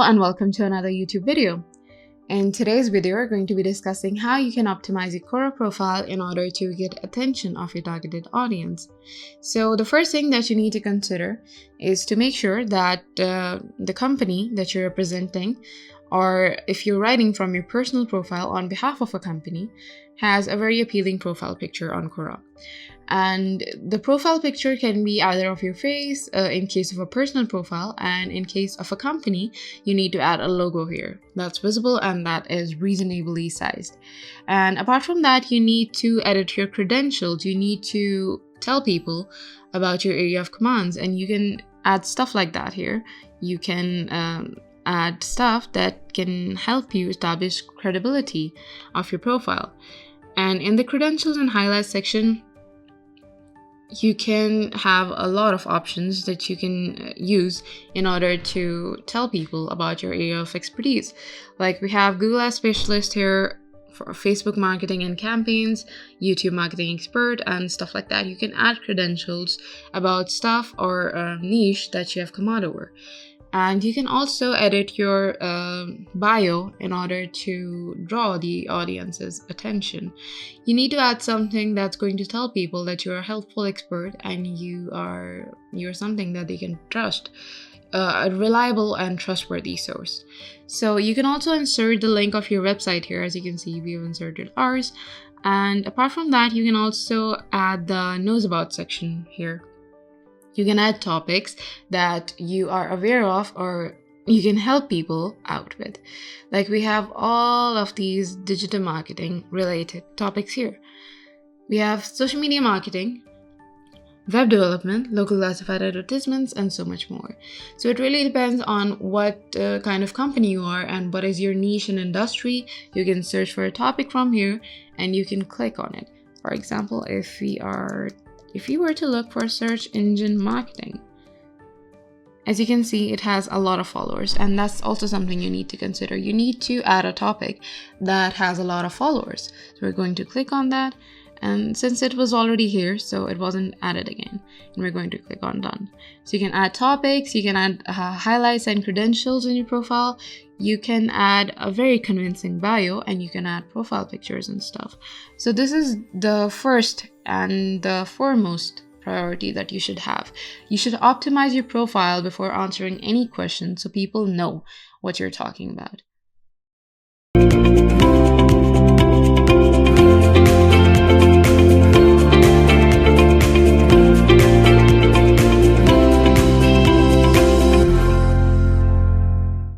and welcome to another YouTube video. In today's video, we're going to be discussing how you can optimize your Quora profile in order to get attention of your targeted audience. So the first thing that you need to consider is to make sure that the company that you're representing, or if you're writing from your personal profile on behalf of a company, has a very appealing profile picture on Quora. And the profile picture can be either of your face in case of a personal profile, and in case of a company, you need to add a logo here that's visible and that is reasonably sized. And apart from that, you need to edit your credentials. You need to tell people about your area of commands, and you can add stuff like that here. You can add stuff that can help you establish credibility of your profile. And in the credentials and highlights section, you can have a lot of options that you can use in order to tell people about your area of expertise. Like we have Google Ads Specialist here for Facebook marketing and campaigns, YouTube marketing expert, and stuff like that. You can add credentials about stuff or niche that you have come out over. And you can also edit your bio in order to draw the audience's attention. You need to add something that's going to tell people that you're a helpful expert and you're something that they can trust, a reliable and trustworthy source. So you can also insert the link of your website here. As you can see, we have inserted ours. And apart from that, you can also add the knows about section here. You can add topics that you are aware of or you can help people out with. Like we have all of these digital marketing related topics here. We have social media marketing, web development, local classified advertisements, and so much more. So it really depends on what kind of company you are and what is your niche and industry. You can search for a topic from here and you can click on it. For example, if you were to look for search engine marketing, as you can see, it has a lot of followers, and that's also something you need to consider. You need to add a topic that has a lot of followers. So we're going to click on that, and since it was already here, so it wasn't added again, and we're going to click on done. So you can add topics, you can add highlights and credentials in your profile. You can add a very convincing bio, and you can add profile pictures and stuff. So this is the first and the foremost priority that you should have. You should optimize your profile before answering any questions so people know what you're talking about.